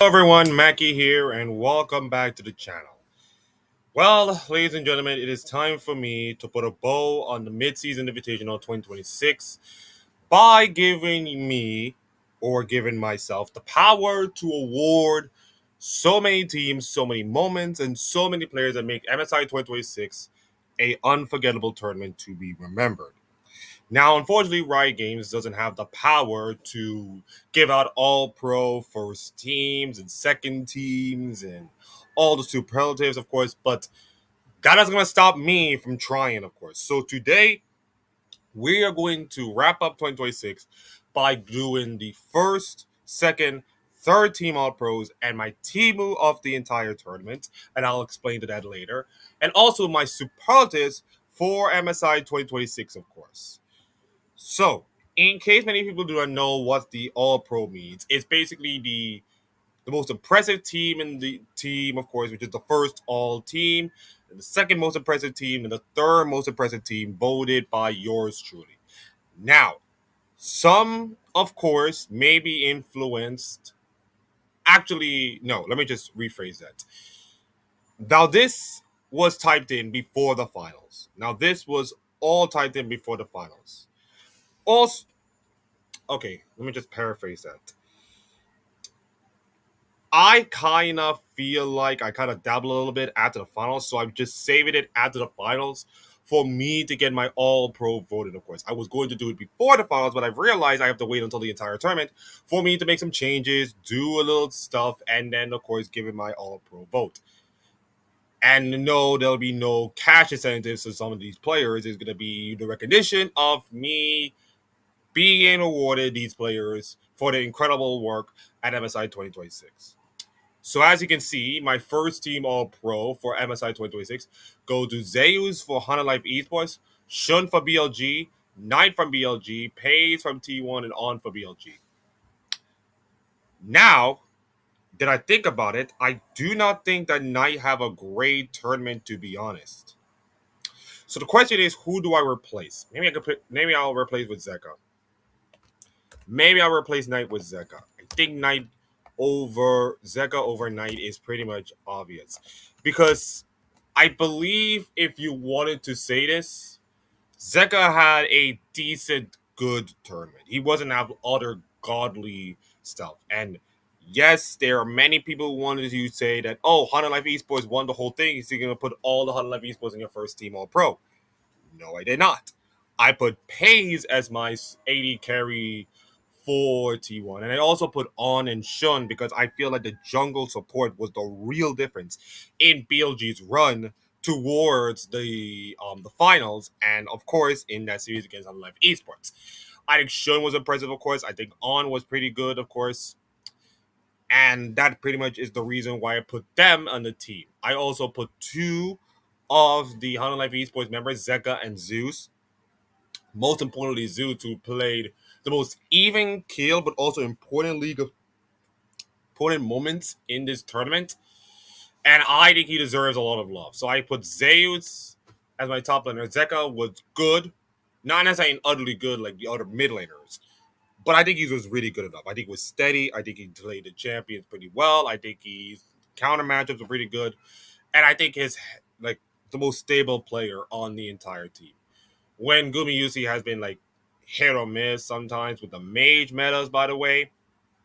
Hello everyone, Mackie here, and welcome back to the channel. Well, ladies and gentlemen, it is time for me to put a bow on the Mid-Season Invitational 2026 by giving myself the power to award so many teams, so many moments, and so many players that make MSI 2026 a unforgettable tournament to be remembered. Now, unfortunately, Riot Games doesn't have the power to give out all pro first teams and second teams and all the superlatives, of course, but that is going to stop me from trying, of course. So today, we are going to wrap up 2026 by doing the first, second, third team all pros and my team of the entire tournament, and I'll explain to that later, and also my superlatives for MSI 2026, of course. So, in case many people do not know what the All Pro means, it's basically the most impressive team in the team, of course, which is the first All team, and the second most impressive team, and the third most impressive team voted by yours truly. Now, some, of course, may be influenced. Actually, no, let me just rephrase that. Now, this was typed in before the finals. Now, this was all typed in before the finals. Also, okay, let me just paraphrase that. I kind of feel like I kind of dabble a little bit after the finals, so I'm just saving it after the finals for me to get my all pro voted, of course. I was going to do it before the finals, but I've realized I have to wait until the entire tournament for me to make some changes, do a little stuff, and then, of course, give it my all pro vote. And no, there'll be no cash incentives to some of these players. It's going to be the recognition of me being awarded these players for their incredible work at MSI 2026. So as you can see, my first team All Pro for MSI 2026 go to Zeus for Hunter Life Esports, Shun for BLG, Knight from BLG, Pays from T1, and On for BLG. Now that I think about it, I do not think that Knight have a great tournament, to be honest. So the question is, who do I replace? Maybe I'll replace with Zeka. Maybe I'll replace Knight with Zeka. I think Knight over Zeka over Knight is pretty much obvious. Because I believe if you wanted to say this, Zeka had a decent, good tournament. He wasn't have other godly stuff. And yes, there are many people who wanted to say that, oh, Hunter Life Esports won the whole thing. So you're going to put all the Hunter Life Esports in your first team All Pro. No, I did not. I put Pays as my 80 carry for T1. And I also put On and Shun because I feel like the jungle support was the real difference in BLG's run towards the finals and of course in that series against Live Esports. I think Shun was impressive, of course. I think On was pretty good, of course. And that pretty much is the reason why I put them on the team. I also put two of the Honor Life Esports members, Zeka and Zeus. Most importantly, Zeus, who played the most even kill, but also important moments in this tournament. And I think he deserves a lot of love. So I put Zeus as my top laner. Zeka was good. Not necessarily utterly good like the other mid laners. But I think he was really good enough. I think he was steady. I think he played the champions pretty well. I think his counter matchups were pretty good. And I think he's like the most stable player on the entire team. When Gumayusi has been like hit or miss sometimes with the mage metas, by the way.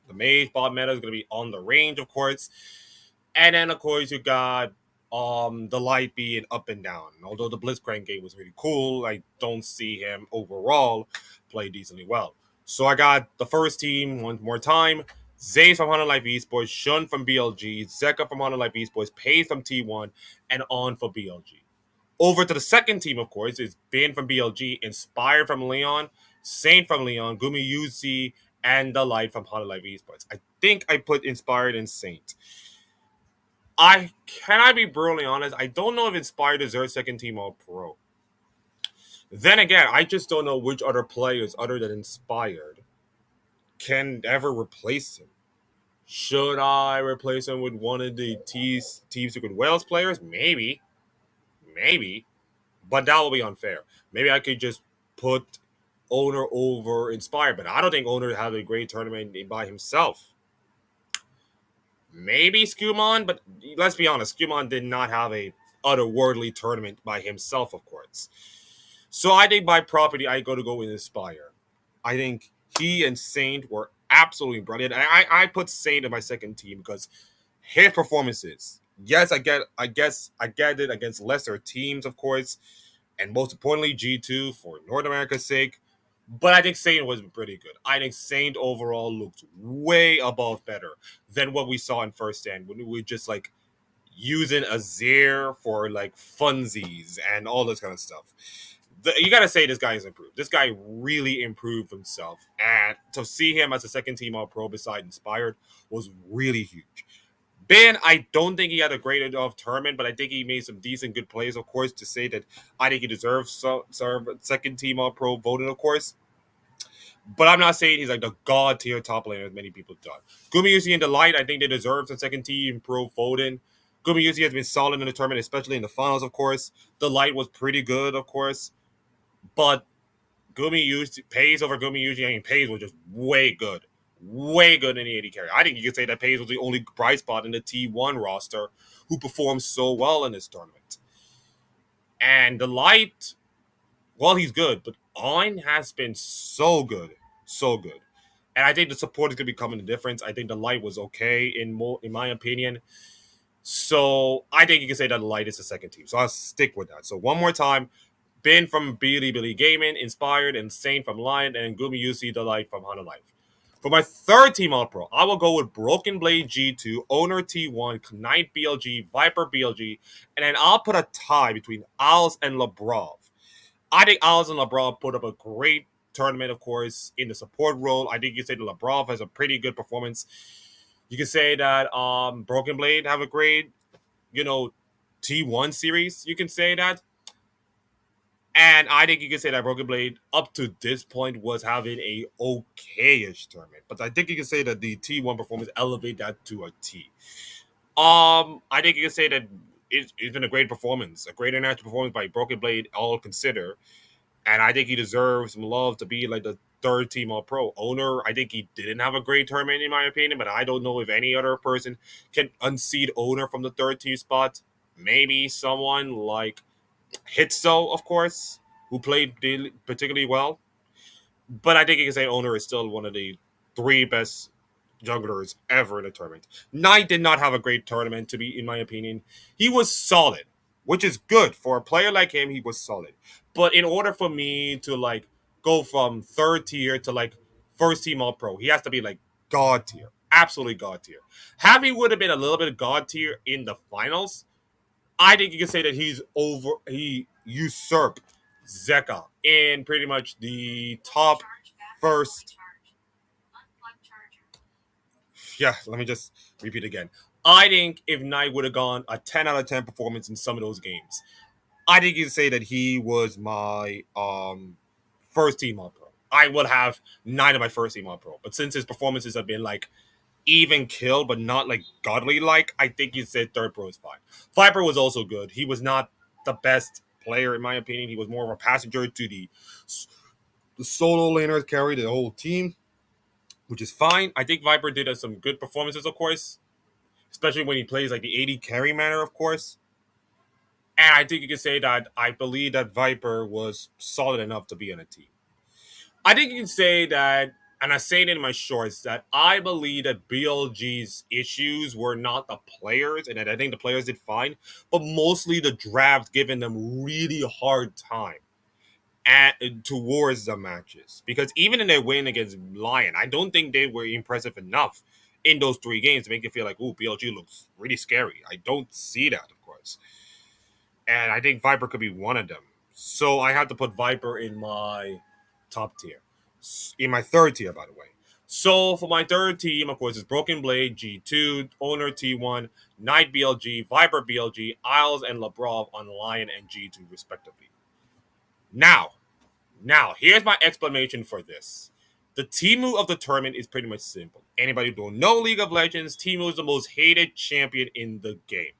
The mage bot meta is going to be on the range, of course. And then, of course, you got the light being up and down. Although the Blitzcrank game was really cool, I don't see him overall play decently well. So I got the first team one more time. Zay from Hunter Life Esports, Shun from BLG, Zeka from Hunter Life Esports, Pays from T1, and On for BLG. Over to the second team, of course, is Ben from BLG, Inspired from Leon, Saint from Leon, Gumi UC, and the Light from Hunter Life Esports. I think I put Inspired and Saint. I be brutally honest, I don't know if Inspired deserves second team All Pro. Then again, I just don't know which other players other than Inspired can ever replace him. Should I replace him with one of the Team Secret Wales players? Maybe. Maybe. But that will be unfair. Maybe I could just put Owner over Inspired, but I don't think Owner had a great tournament by himself. maybe Skumon, but let's be honest, Skumon did not have a otherworldly tournament by himself, of course. So I think by property, I go to go with Inspire. I think he and Saint were absolutely brilliant. I put Saint in my second team because his performances. Yes, I get it against lesser teams, of course, and most importantly, G2 for North America's sake. But I think Saint was pretty good. I think Saint overall looked way above better than what we saw in first stand when we were just like using Azir for like funsies and all this kind of stuff. You gotta say this guy has improved. This guy really improved himself, and to see him as a second team All Pro beside Inspired was really huge. Ben, I don't think he had a great enough tournament, but I think he made some decent, good plays. Of course, to say that I think he deserves some second team All Pro voting, of course. But I'm not saying he's like the god tier top laner as many people thought. Gumayusi and Delight, I think they deserve some second team pro voting. Gumayusi has been solid in the tournament, especially in the finals, of course. Delight was pretty good, of course. But Gumayusi pays over Gumayusi. I mean, Pays was just way good. Way good in the AD carry. I think you could say that Pays was the only bright spot in the T1 roster who performed so well in this tournament. And Delight, well, he's good, but On has been so good, so good. And I think the support is going to be coming the difference. I think the light was okay in my opinion. So I think you can say that the light is the second team. So I'll stick with that. So one more time, Ben from Billy Gaming, Inspired, and Saint from Lion, and Gumi UC the light from Hana Life. For my third team All Pro, I will go with Broken Blade G2, Owner T1, Knight BLG, Viper BLG, and then I'll put a tie between Owls and Labrov. I think Owls and Labrov put up a great tournament, of course, in the support role. I think you say that Labrov has a pretty good performance. You can say that Broken Blade have a great, you know, T1 series. You can say that. And I think you can say that Broken Blade, up to this point, was having a okay-ish tournament. But I think you can say that the T1 performance elevate that to a T. I think you can say that it's been a great performance, a great international performance by Broken Blade, all consider. And I think he deserves some love to be like the third team All Pro. Owner, I think he didn't have a great tournament in my opinion, but I don't know if any other person can unseat Owner from the third team spot. Maybe someone like Hitso, of course, who played particularly well. But I think you can say Owner is still one of the three best jugglers ever in a tournament. Knight did not have a great tournament, to be in my opinion. He was solid, which is good for a player like him. He was solid, but in order for me to like go from third tier to like first team All Pro, he has to be like god tier, absolutely god tier. Happy would have been a little bit of god tier in the finals. I think you can say that he usurped Zeka in pretty much the top first. Yeah, let me just repeat again. I think if Knight would have gone a 10 out of 10 performance in some of those games, I think you can say that he was my first team All Pro. I would have 9 of my first team All Pro. But since his performances have been like even kill, but not like godly like, I think you said third pro is fine. Viper was also good. He was not the best player in my opinion. He was more of a passenger to the solo laners carry the whole team, which is fine. I think Viper did some good performances, of course, especially when he plays like the AD carry manner, of course. And I think you can say that I believe that Viper was solid enough to be on a team. I think you can say that, and I say it in my shorts, that I believe that BLG's issues were not the players, and that I think the players did fine, but mostly the draft giving them really hard time towards the matches. Because even in their win against Lion, I don't think they were impressive enough in those 3 games to make you feel like, ooh, BLG looks really scary. I don't see that, of course. And I think Viper could be one of them. So I have to put Viper in my top tier. In my third tier, by the way. So for my third team, of course, it's Broken Blade, G2, Owner T1, Knight BLG, Viper BLG, Isles, and Labrov on Lion and G2, respectively. Now, here's my explanation for this. The Timu of the tournament is pretty much simple. Anybody who don't know League of Legends, Timu is the most hated champion in the game.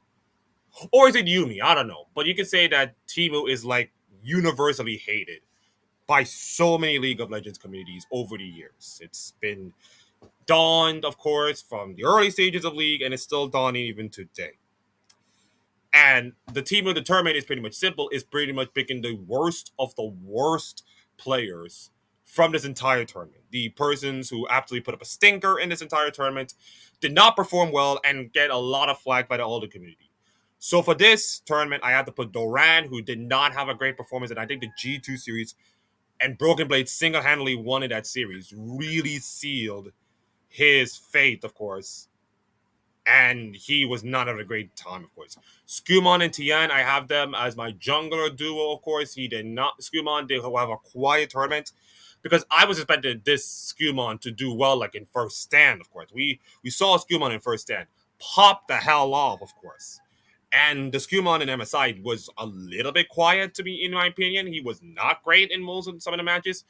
Or is it Yumi? I don't know. But you can say that Timu is like universally hated by so many League of Legends communities over the years. It's been dawned, of course, from the early stages of league, and it's still dawning even today. And the team of the tournament is pretty much simple. It's pretty much picking the worst of the worst players from this entire tournament. The persons who absolutely put up a stinker in this entire tournament did not perform well and get a lot of flack by the older community. So for this tournament, I had to put Doran, who did not have a great performance, and I think the G2 series and Broken Blade single-handedly won in that series, really sealed his fate, of course, and he was not having a great time, of course. Skumon and Tian, I have them as my jungler duo, of course. He did not. Skumon did have a quiet tournament because I was expecting this Skumon to do well, like in first stand, of course. We saw Skumon in first stand pop the hell off, of course. And the Skumon in MSI was a little bit quiet, to be in my opinion. He was not great in most of some of the matches,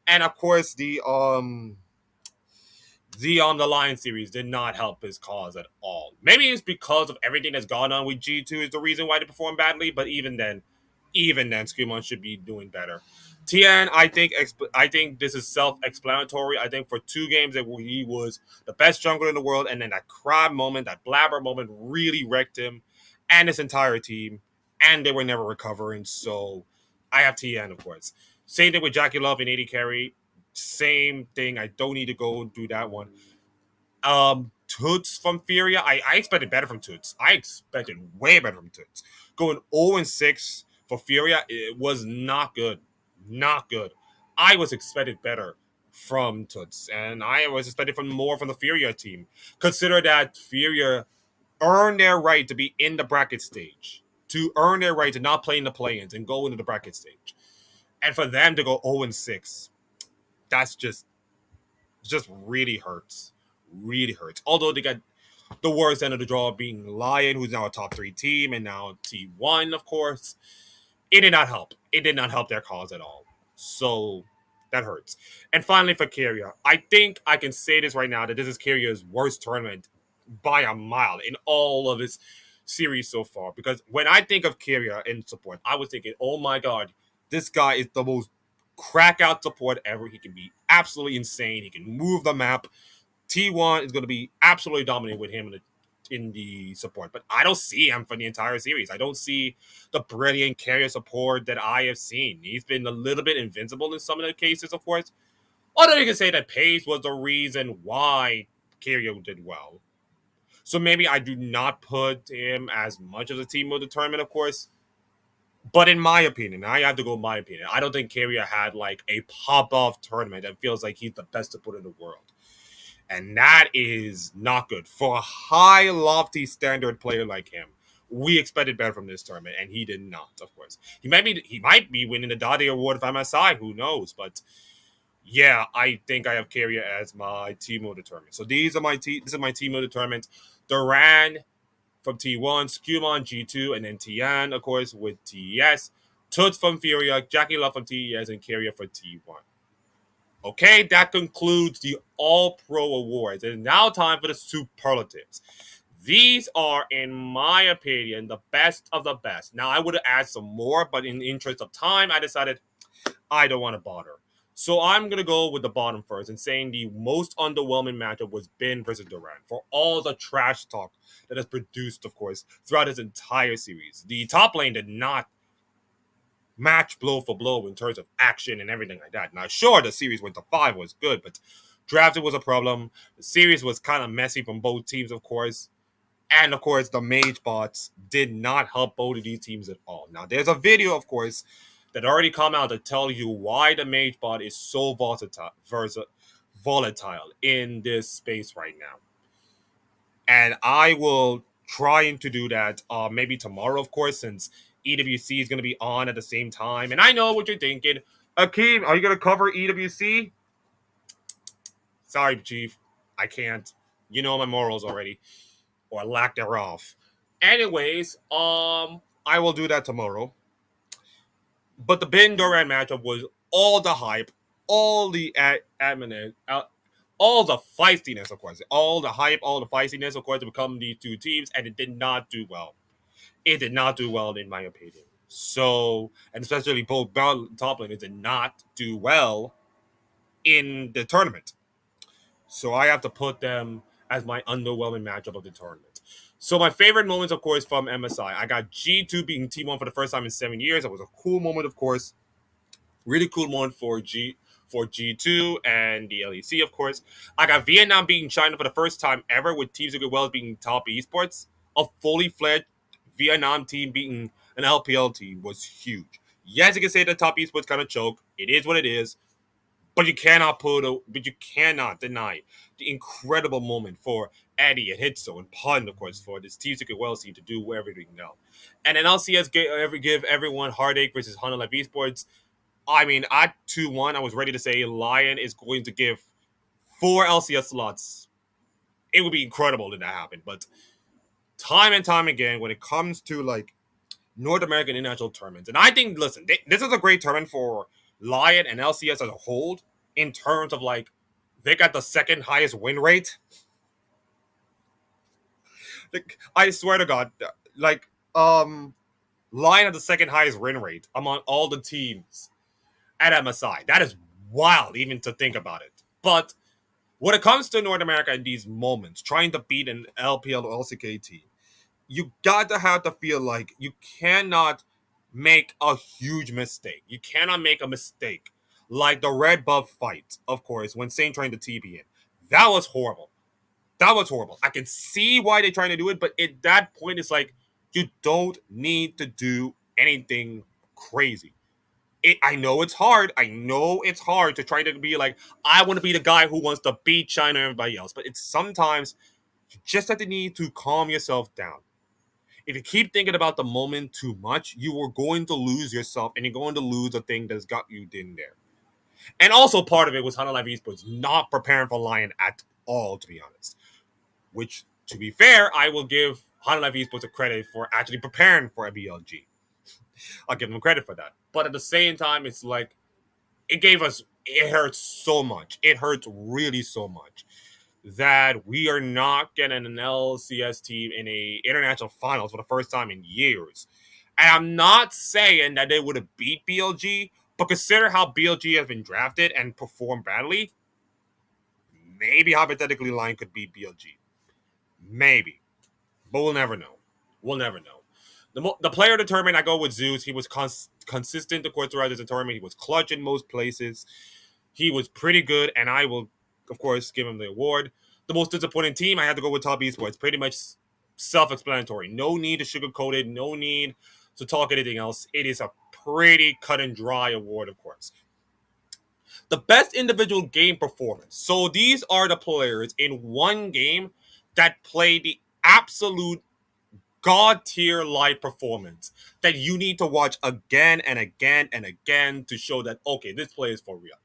and of course the Lion series did not help his cause at all. Maybe it's because of everything that's gone on with G2 is the reason why they performed badly, but even then, Skumon should be doing better. Tian, I think this is self-explanatory. I think for 2 games that he was the best jungler in the world, and then that crab moment, that blabber moment, really wrecked him and his entire team, and they were never recovering. So I have Tian, of course. Same thing with Jackie Love and AD Carry. Same thing. I don't need to go do that one. Toots from Furia. I expected better from Toots. I expected way better from Toots. Going 0-6 for Furia, it was not good. Not good. I was expected better from Toots, and I was expected from more from the Furia team. Consider that Furia earned their right to be in the bracket stage, to earn their right to not play in the play-ins and go into the bracket stage. And for them to go 0-6, that's just really hurts. Really hurts. Although they got the worst end of the draw being Lion, who's now a top 3 team, and now T1, of course. It did not help. It did not help their cause at all. So that hurts. And finally for Kyria, I think I can say this right now that this is Kyria's worst tournament by a mile in all of his series so far. Because when I think of Kyria in support, I was thinking, oh my god, this guy is the most crack out support ever. He can be absolutely insane. He can move the map. T1 is going to be absolutely dominant with him in the support, but I don't see him for the entire series. I don't see the brilliant carrier support that I have seen. He's been a little bit invincible in some of the cases, of course. Although you can say that pace was the reason why Carrier did well. So maybe I do not put him as much as a team of the tournament, of course. But in my opinion, I have to go with my opinion. I don't think Carrier had like a pop-off tournament that feels like he's the best support in the world. And that is not good for a high, lofty standard player like him. We expected better from this tournament, and he did not. Of course, he might be winning the Dade Award if I'm MSI. Who knows? But yeah, I think I have Carrier as my team of the tournament. So these are my team. This is my team of the tournament. Duran from T1, Skumon G2, and then Tian, of course, with TES. Toots from Furia, Jackie Love from TES, and Carrier for T1. Okay, that concludes the All Pro Awards. It is now time for the Superlatives. These are, in my opinion, the best of the best. Now, I would have added some more, but in the interest of time, I decided I don't want to bother. So I'm going to go with the bottom first and saying the most underwhelming matchup was Ben versus Durant for all the trash talk that is produced, of course, throughout this entire series. The top lane did not match blow for blow in terms of action and everything like that. Now, sure, the series went to 5 was good, but drafting was a problem. The series was kind of messy from both teams, of course. And, of course, the mage bots did not help both of these teams at all. Now, there's a video, of course, that already come out to tell you why the mage bot is so volatile in this space right now. And I will try to do that maybe tomorrow, of course, since EWC is going to be on at the same time. And I know what you're thinking. Akeem, are you going to cover EWC? Sorry, Chief. I can't. You know my morals already. Or lack thereof. Anyways, I will do that tomorrow. But the Ben Duran matchup was all the hype, all the admin, all the feistiness, of course. All the hype, all the feistiness, of course, to become these two teams, and it did not do well. It did not do well, in my opinion. So, and especially both top laners did not do well in the tournament. So I have to put them as my underwhelming matchup of the tournament. So my favorite moments, of course, from MSI. I got G2 beating T1 for the first time in 7 years. That was a cool moment, of course. Really cool moment for G2 and the LEC, of course. I got Vietnam beating China for the first time ever with Team Secret Wells being top esports. A fully fledged Vietnam team beating an LPL team was huge. Yes, you can say the top esports kind of choke. It is what it is. But you cannot deny the incredible moment for Eddie and Hitso and Pun, of course, for this Team Secret Wells team to do everything now. And then LCS give everyone heartache versus Honda Life Esports. I mean, at 2-1, I was ready to say Lion is going to give 4 LCS slots. It would be incredible if that happened. But time and time again, when it comes to like North American international tournaments, and I think, listen, this is a great tournament for Lion and LCS as a whole in terms of like they got the second highest win rate. Like, I swear to God, like Lion had the second highest win rate among all the teams at MSI. That is wild, even to think about it. But when it comes to North America in these moments, trying to beat an LPL or LCK team, you got to have to feel like you cannot make a huge mistake. You cannot make a mistake like the red buff fight, of course, when Saint trying to TP in. That was horrible. That was horrible. I can see why they're trying to do it, but at that point, it's like you don't need to do anything crazy. I know it's hard. I know it's hard to try to be like, I want to be the guy who wants to beat China and everybody else. But it's sometimes you just have to need to calm yourself down. If you keep thinking about the moment too much, you are going to lose yourself and you're going to lose the thing that's got you in there. And also part of it was Hunter Live Esports not preparing for Lion at all, to be honest. Which, to be fair, I will give Hunter Live Esports a credit for actually preparing for a BLG. I'll give them credit for that. But at the same time, it's like it hurts so much. It hurts really so much that we are not getting an LCS team in a international finals for the first time in years. And I'm not saying that they would have beat BLG, but consider how BLG has been drafted and performed badly. Maybe hypothetically, Lion could beat BLG. Maybe, but we'll never know. We'll never know. The player determined, I go with Zeus. He was consistent, of course, throughout this tournament. He was clutch in most places. He was pretty good, and I will, of course, give him the award. The most disappointing team, I had to go with Top Esports. Pretty much self-explanatory. No need to sugarcoat it. No need to talk anything else. It is a pretty cut and dry award, of course. The best individual game performance. So these are the players in one game that play the absolute god tier live performance that you need to watch again and again and again to show that, okay, this play is for real.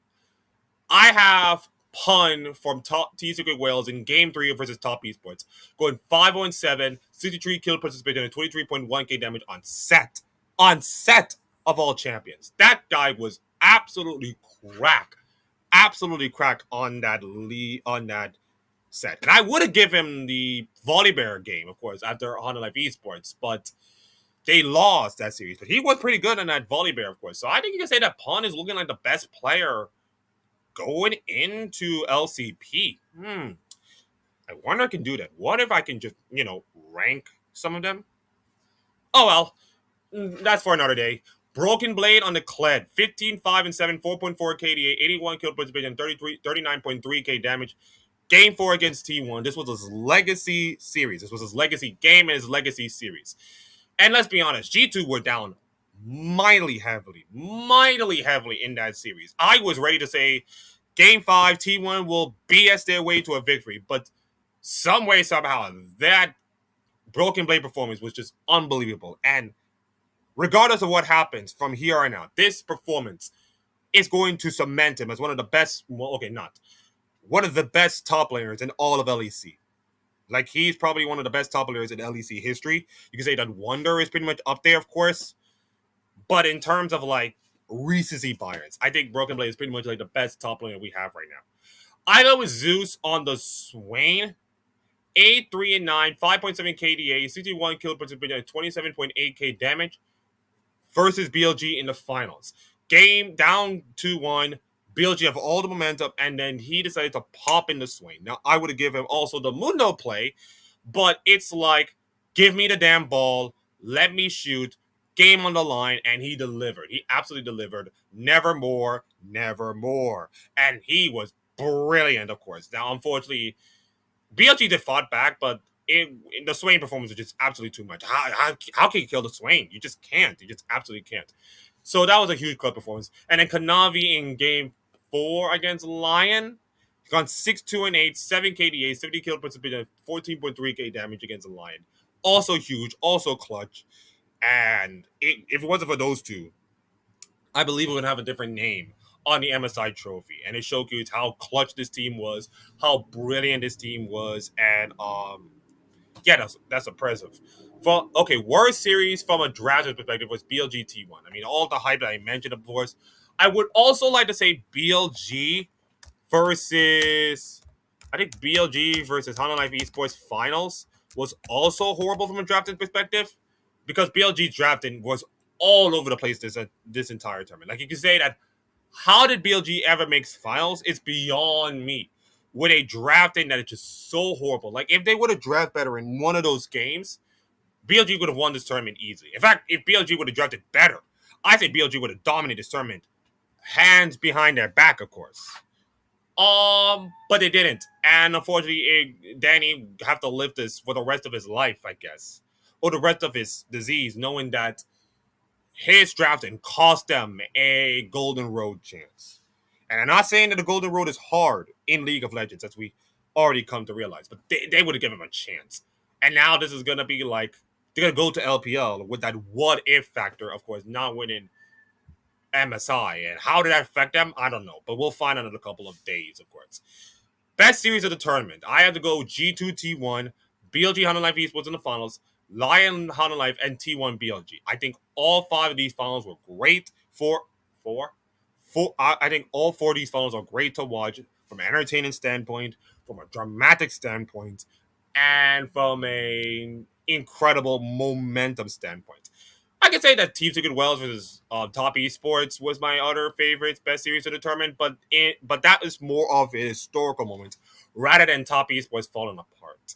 I have Pun from T Secret Wales in Game 3 versus Top Esports, going 5-7, 63 kill participation, and 23.1k damage on set. On set of all champions. That guy was absolutely crack. Absolutely crack on that set. And I would have given him the Volibear game, of course, after Honda Life Esports, but they lost that series. But he was pretty good on that Volibear, of course. So I think you can say that Pun is looking like the best player going into LCP. I wonder if I can do that. What if I can just, rank some of them? Oh, well. That's for another day. Broken Blade on the Kled. 15, 5, and 7, 4.4 KDA, 81 kill participation, 39.3k damage. Game 4 against T1. This was his legacy series. This was his legacy game and his legacy series. And let's be honest, G2 were down mightily heavily in that series. I was ready to say Game 5, T1 will BS their way to a victory. But some way, somehow, that Broken Blade performance was just unbelievable. And regardless of what happens from here on out, this performance is going to cement him as one of the best, one of the best top laners in all of LEC. Like, he's probably one of the best top players in LEC history. You can say that Wonder is pretty much up there, of course. But in terms of, like, recency bias, I think Broken Blade is pretty much, like, the best top player we have right now. I go with Zeus on the Swain. 8, 3, and 9, 5.7 KDA, 61 kill participation, 27.8k damage versus BLG in the finals. Game down 2-1. BLG have all the momentum, and then he decided to pop in the swing. Now, I would have given him also the Mundo play, but it's like, give me the damn ball, let me shoot, game on the line, and he delivered. He absolutely delivered. Never more, never more. And he was brilliant, of course. Now, unfortunately, BLG did fought back, but the Swain performance was just absolutely too much. How can you kill the Swain? You just can't. You just absolutely can't. So that was a huge club performance. And then Kanavi in game 4 against Lion, gone 6-2 and 8, 7 KDA, 70 kill precipitation, 14.3k damage against the Lion. Also huge, also clutch. And if it wasn't for those two, I believe it would have a different name on the MSI trophy. And it showcased how clutch this team was, how brilliant this team was, and yeah, that's impressive. For okay, worst series from a draft perspective was BLG T1. I mean, all the hype that I mentioned, of course. I would also like to say BLG versus I think BLG versus Honda Life Esports Finals was also horrible from a drafting perspective because BLG drafting was all over the place this entire tournament. Like you can say that how did BLG ever make finals? It's beyond me. With a drafting that is just so horrible. Like if they would have drafted better in one of those games, BLG would have won this tournament easily. In fact, if BLG would have drafted better, I think BLG would have dominated this tournament. Hands behind their back, of course. But they didn't, and unfortunately, Danny have to live this for the rest of his life, I guess, or the rest of his disease, knowing that his drafting cost them a Golden Road chance. And I'm not saying that the Golden Road is hard in League of Legends, as we already come to realize, but they would have given him a chance. And now this is gonna be like they're gonna go to LPL with that what if factor, of course, not winning MSI. And how did that affect them? I don't know. But we'll find out in a couple of days, of course. Best series of the tournament. I have to go G2T1, BLG Honda Life Esports in the finals, Lion Honda Life, and T1 BLG. I think all 5 of these finals were great I think all 4 of these finals are great to watch from an entertaining standpoint, from a dramatic standpoint, and from a incredible momentum standpoint. I can say that Team Ticket Wells versus Top Esports was my other favorite best series of the tournament, but that is more of a historical moment rather than Top Esports falling apart.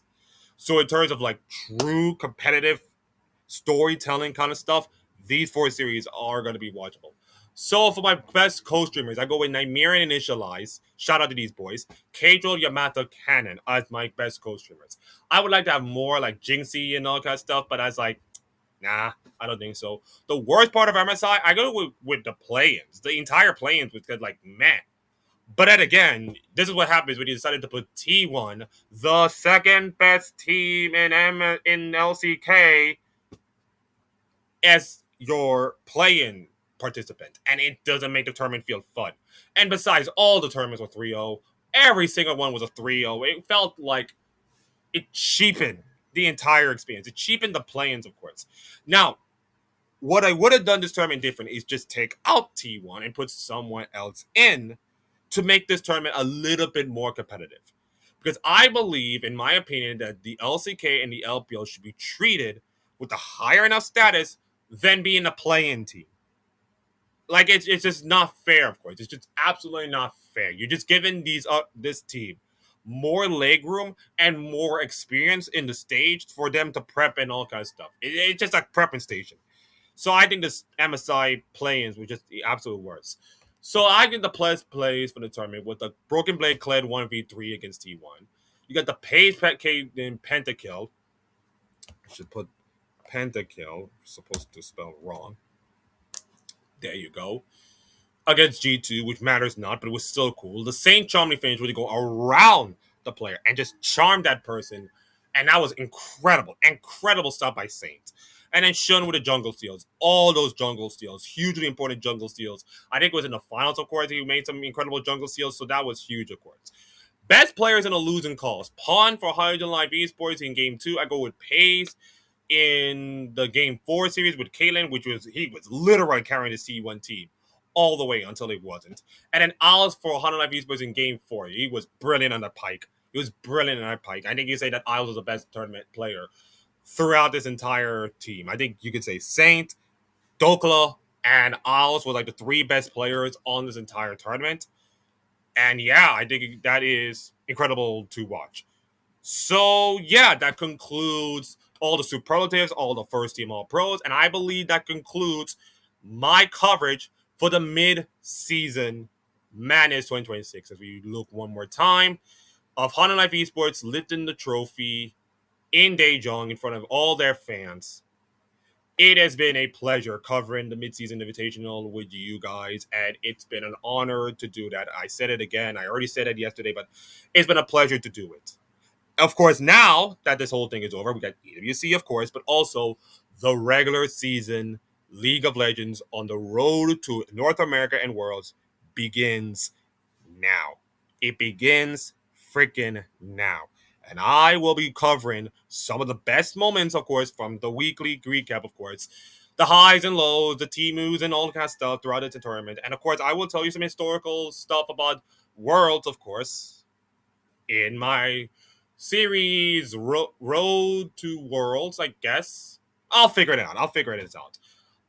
So in terms of like true competitive storytelling kind of stuff, these 4 series are going to be watchable. So for my best co-streamers, I go with Nigerian Initialize. Shout out to these boys. Keijo Yamata Cannon as my best co-streamers. I would like to have more like Jinxie and all kind of stuff, but I was like, nah, I don't think so. The worst part of MSI, I go with the play-ins. The entire play-ins was good, like, meh. But then again, this is what happens when you decided to put T1, the second best team in LCK, as your play-in participant. And it doesn't make the tournament feel fun. And besides, all the tournaments were 3-0. Every single one was a 3-0. It felt like it cheapened the entire experience. It cheapened the play-ins, of course. Now, what I would have done this tournament different is just take out T1 and put someone else in to make this tournament a little bit more competitive. Because I believe, in my opinion, that the LCK and the LPL should be treated with a higher enough status than being a play-in team. Like it's just not fair, of course. It's just absolutely not fair. You're just giving this team more leg room and more experience in the stage for them to prep and all kinds of stuff. It's just like prepping station. So I think this MSI play-ins were just the absolute worst. So I get the plays for the tournament with the Broken Blade Kled 1v3 against T1. You got the Page Pet K in Pentakill. I should put Pentakill, supposed to spell wrong. There you go. Against G2, which matters not, but it was still cool. The Saint Charming finish where they go around the player and just charm that person. And that was incredible. Incredible stuff by Saint. And then Shun with the jungle steals. All those jungle steals. Hugely important jungle steals. I think it was in the finals, of course. He made some incredible jungle steals, so that was huge, of course. Best players in the losing calls. Pawn for Hydrogen Live Esports in game 2. I go with Pace in the game 4 series with Caitlyn, he was literally carrying the C1 team all the way until he wasn't. And then Owls for 100 Life Esports in game 4. He was brilliant on the pike. He was brilliant on that pike. I think you say that Owls was the best tournament player throughout this entire team. I think you could say Saint, Dokla, and Owls were like the 3 best players on this entire tournament. And yeah, I think that is incredible to watch. So yeah, that concludes all the superlatives, all the first team all pros, and I believe that concludes my coverage for the mid-season Madness 2026. As we look one more time of Honda Life Esports lifting the trophy in Daejeon in front of all their fans. It has been a pleasure covering the midseason invitational with you guys, and it's been an honor to do that. I said it again. I already said it yesterday, but it's been a pleasure to do it. Of course, now that this whole thing is over, we got EWC, of course, but also the regular season League of Legends on the road to North America and Worlds begins now. It begins freaking now. And I will be covering some of the best moments, of course, from the weekly recap, of course, the highs and lows, the T-moves, and all that kind of stuff throughout the tournament. And of course, I will tell you some historical stuff about Worlds, of course, in my series Road to Worlds, I guess. I'll figure it out. I'll figure it out.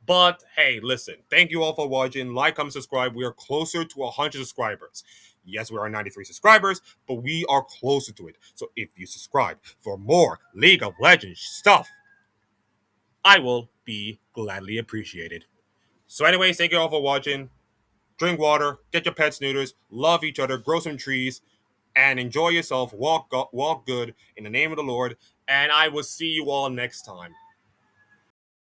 But hey, listen, thank you all for watching. Like, comment, subscribe. We are closer to 100 subscribers. Yes, we are 93 subscribers, but we are closer to it. So if you subscribe for more League of Legends stuff, I will be gladly appreciated. So anyways, thank you all for watching. Drink water, get your pets neuters, love each other, grow some trees, and enjoy yourself. Walk good in the name of the Lord. And I will see you all next time.